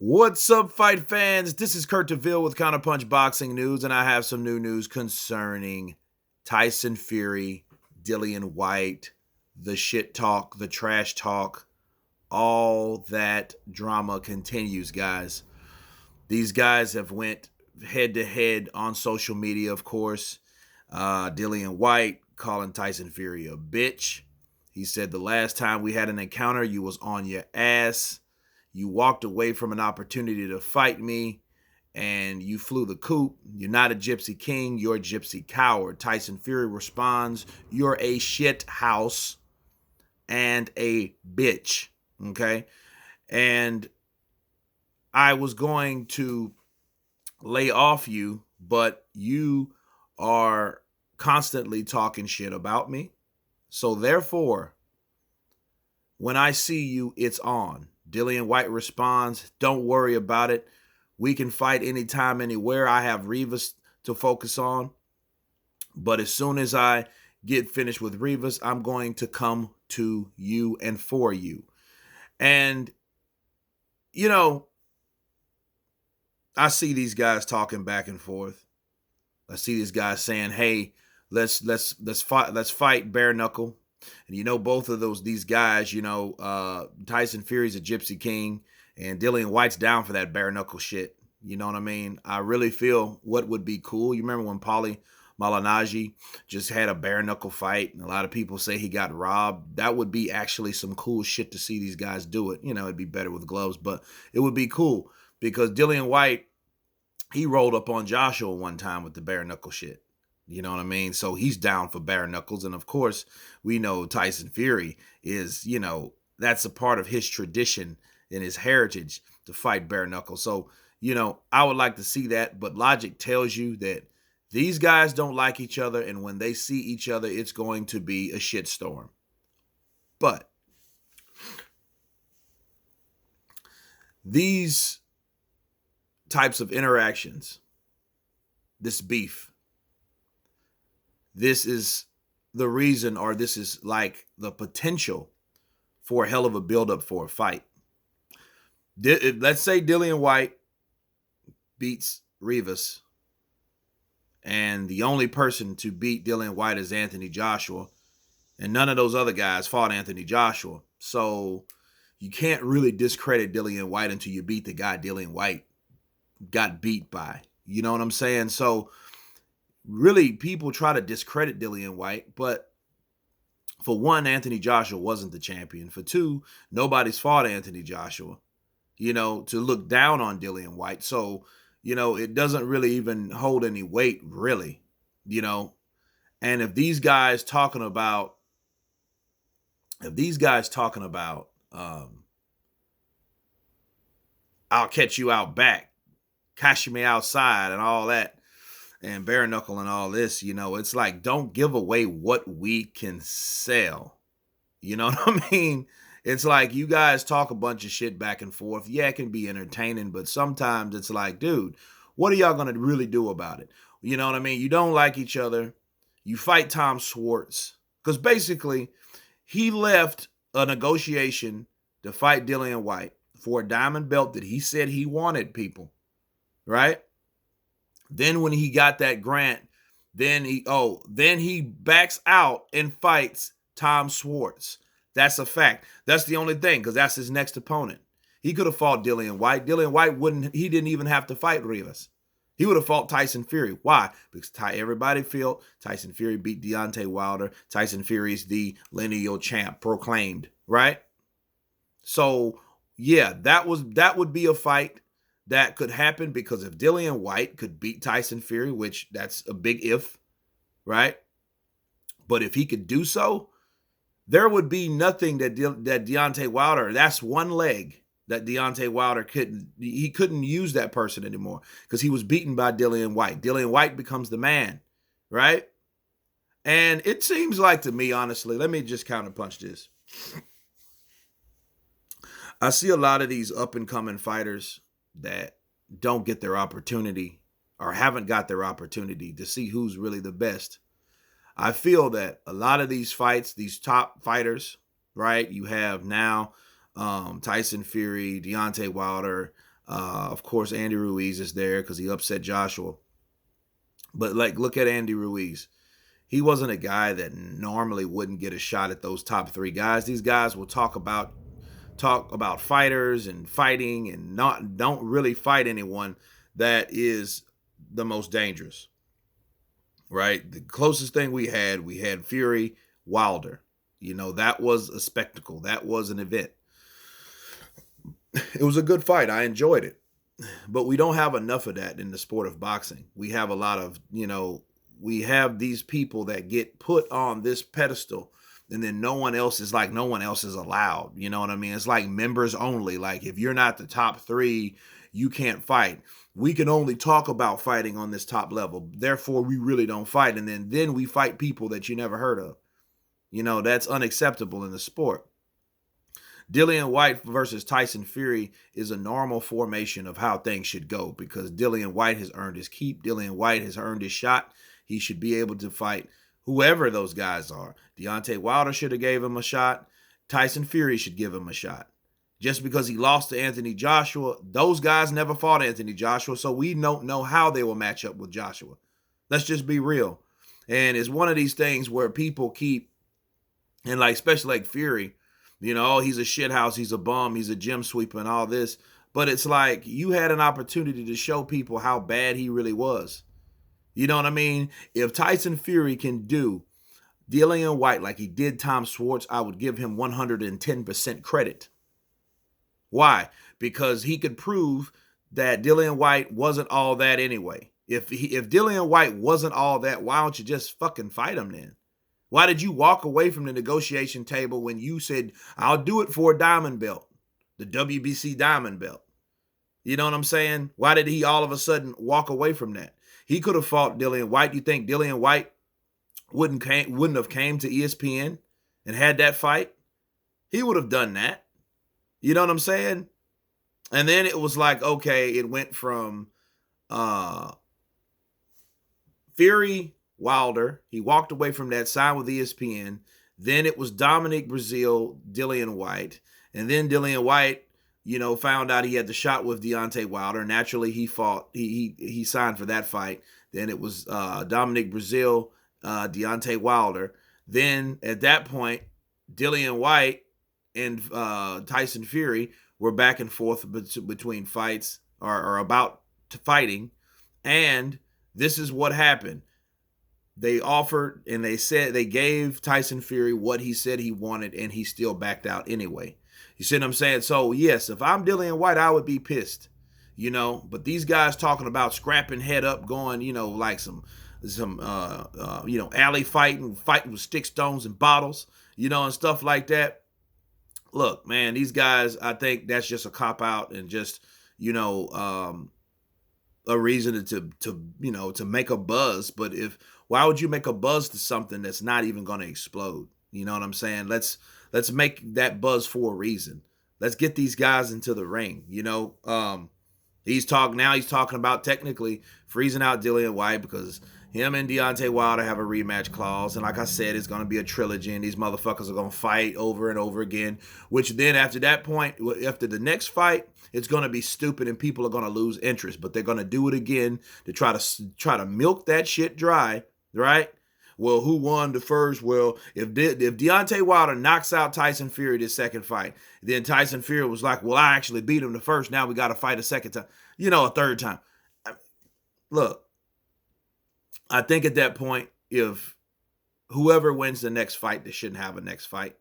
What's up, fight fans? This is Kurt DeVille with Counterpunch Boxing News, and I have some new news concerning Tyson Fury, Dillian Whyte, the shit talk, the trash talk, all that drama continues, guys. These guys have went head to head on social media, of course. Dillian Whyte calling Tyson Fury a bitch. He said the last time we had an encounter, you was on your ass. You walked away from an opportunity to fight me, and you flew the coop. You're not a gypsy king. You're a gypsy coward. Tyson Fury responds, you're a shit house and a bitch. Okay? And I was going to lay off you, but you are constantly talking shit about me. So therefore, when I see you, it's on. Dillian Whyte responds, don't worry about it. We can fight anytime, anywhere. I have Rivas to focus on. But as soon as I get finished with Rivas, I'm going to come to you and for you. And, you know, I see these guys talking back and forth. I see these guys saying, hey, let's fight bare knuckle. And both of these guys, Tyson Fury's a gypsy king and Dillian Whyte's down for that bare knuckle shit. You know what I mean? I really feel what would be cool. You remember when Paulie Malignaggi just had a bare knuckle fight and a lot of people say he got robbed? That would be actually some cool shit to see these guys do it. It'd be better with gloves, but it would be cool because Dillian Whyte, he rolled up on Joshua one time with the bare knuckle shit. You know what I mean? So he's down for bare knuckles. And of course, we know Tyson Fury is, that's a part of his tradition and his heritage to fight bare knuckles. So, I would like to see that. But logic tells you that these guys don't like each other. And when they see each other, it's going to be a shitstorm. But these types of interactions, this beef, this is the reason, or this is like the potential for a hell of a buildup for a fight. Let's say Dillian Whyte beats Rivas, and the only person to beat Dillian Whyte is Anthony Joshua, and none of those other guys fought Anthony Joshua. So you can't really discredit Dillian Whyte until you beat the guy Dillian Whyte got beat by. You know what I'm saying? So really, people try to discredit Dillian Whyte, but for one, Anthony Joshua wasn't the champion. For two, nobody's fought Anthony Joshua, to look down on Dillian Whyte. So, it doesn't really even hold any weight, really, And if these guys talking about, I'll catch you out back, catch me outside and all that, and bare knuckle and all this, it's like, don't give away what we can sell. You know what I mean? It's like you guys talk a bunch of shit back and forth. Yeah, it can be entertaining, but sometimes it's like, dude, what are y'all going to really do about it? You know what I mean? You don't like each other. You fight Tom Schwartz because basically he left a negotiation to fight Dillian Whyte for a diamond belt that he said he wanted, people, right? Then when he got that grant, then he backs out and fights Tom Schwartz. That's a fact. That's the only thing, because that's his next opponent. He could have fought Dillian Whyte. Dillian Whyte he didn't even have to fight Rivas. He would have fought Tyson Fury. Why? Because everybody felt Tyson Fury beat Deontay Wilder. Tyson Fury is the lineal champ, proclaimed, right? So, yeah, that would be a fight that could happen, because if Dillian Whyte could beat Tyson Fury, which that's a big if, right? But if he could do so, there would be nothing that Deontay Wilder, that's one leg that Deontay Wilder couldn't use that person anymore because he was beaten by Dillian Whyte. Dillian Whyte becomes the man, right? And it seems like to me, honestly, let me just counterpunch this. I see a lot of these up-and-coming fighters that don't get their opportunity or haven't got their opportunity to see who's really the best. I feel that a lot of these fights, these top fighters, right? You have now Tyson Fury, Deontay Wilder, Of course, Andy Ruiz is there because he upset Joshua. But like, look at Andy Ruiz. He wasn't a guy that normally wouldn't get a shot at those top three guys. These guys will talk about fighters and fighting and don't really fight anyone that is the most dangerous. Right? The closest thing we had Fury, Wilder. That was a spectacle. That was an event. It was a good fight. I enjoyed it. But we don't have enough of that in the sport of boxing. We have a lot of, we have these people that get put on this pedestal and then no one else is allowed. You know what I mean? It's like members only. Like if you're not the top three, you can't fight. We can only talk about fighting on this top level. Therefore, we really don't fight. And then we fight people that you never heard of. That's unacceptable in the sport. Dillian Whyte versus Tyson Fury is a normal formation of how things should go because Dillian Whyte has earned his keep. Dillian Whyte has earned his shot. He should be able to fight whoever those guys are. Deontay Wilder should have gave him a shot. Tyson Fury should give him a shot. Just because he lost to Anthony Joshua, those guys never fought Anthony Joshua, so we don't know how they will match up with Joshua. Let's just be real. And it's one of these things where people keep, and like especially like Fury, he's a shithouse, he's a bum, he's a gym sweeper and all this. But it's like you had an opportunity to show people how bad he really was. You know what I mean? If Tyson Fury can do Dillian Whyte like he did Tom Schwartz, I would give him 110% credit. Why? Because he could prove that Dillian Whyte wasn't all that anyway. If Dillian Whyte wasn't all that, why don't you just fucking fight him then? Why did you walk away from the negotiation table when you said, I'll do it for a diamond belt, the WBC diamond belt? You know what I'm saying? Why did he all of a sudden walk away from that? He could have fought Dillian Whyte. You think Dillian Whyte wouldn't have came to ESPN and had that fight? He would have done that. You know what I'm saying? And then it was like, okay, it went from Fury, Wilder. He walked away from that, signed with ESPN. Then it was Dominic Breazeale, Dillian Whyte. And then Dillian Whyte, found out he had the shot with Deontay Wilder. Naturally, he fought. He signed for that fight. Then it was Dominic Breazeale, Deontay Wilder. Then at that point, Dillian Whyte and Tyson Fury were back and forth between fights or about to fighting. And this is what happened. They offered and they said they gave Tyson Fury what he said he wanted, and he still backed out anyway. You see what I'm saying? So, yes, if I'm Dillian Whyte, I would be pissed, But these guys talking about scrapping head up, going, like some alley fighting with stick stones and bottles, and stuff like that. Look, man, these guys, I think that's just a cop-out and just, a reason to make a buzz. But why would you make a buzz to something that's not even going to explode? You know what I'm saying? Let's make that buzz for a reason. Let's get these guys into the ring. He's talking about technically freezing out Dillian Whyte because him and Deontay Wilder have a rematch clause. And like I said, it's going to be a trilogy and these motherfuckers are going to fight over and over again, which then after that point, after the next fight, it's going to be stupid and people are going to lose interest, but they're going to do it again to try to milk that shit dry, right? Well, who won the first? Well, if Deontay Wilder knocks out Tyson Fury this second fight, then Tyson Fury was like, well, I actually beat him the first. Now we got to fight a second time, a third time. Look, I think at that point, if whoever wins the next fight, they shouldn't have a next fight.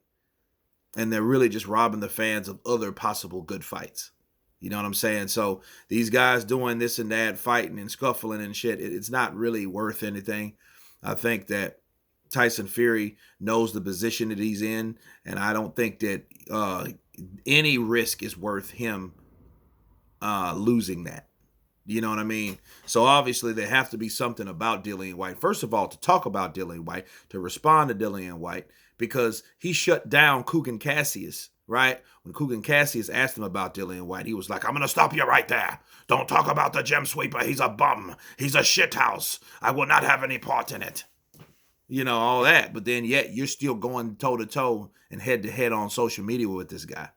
And they're really just robbing the fans of other possible good fights. You know what I'm saying? So these guys doing this and that, fighting and scuffling and shit, it's not really worth anything. I think that Tyson Fury knows the position that he's in, and I don't think that any risk is worth him losing that. You know what I mean? So obviously there have to be something about Dillian Whyte. First of all, to talk about Dillian Whyte, to respond to Dillian Whyte, because he shut down Kugan Cassius, right? When Kugan Cassius asked him about Dillian Whyte, he was like, I'm going to stop you right there. Don't talk about the gem sweeper. He's a bum. He's a shithouse. I will not have any part in it. All that. But then yet you're still going toe-to-toe and head-to-head on social media with this guy.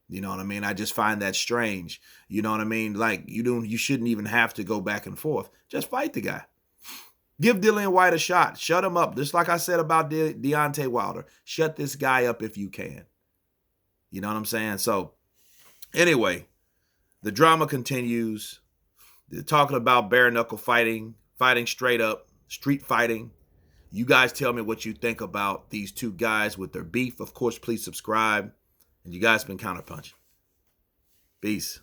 You know what I mean? I just find that strange. You know what I mean? Like, you shouldn't even have to go back and forth. Just fight the guy. Give Dillian Whyte a shot. Shut him up. Just like I said about Deontay Wilder. Shut this guy up if you can. You know what I'm saying? So, anyway, the drama continues. They're talking about bare knuckle fighting straight up, street fighting. You guys tell me what you think about these two guys with their beef. Of course, please subscribe. And you guys been Counterpunch. Peace.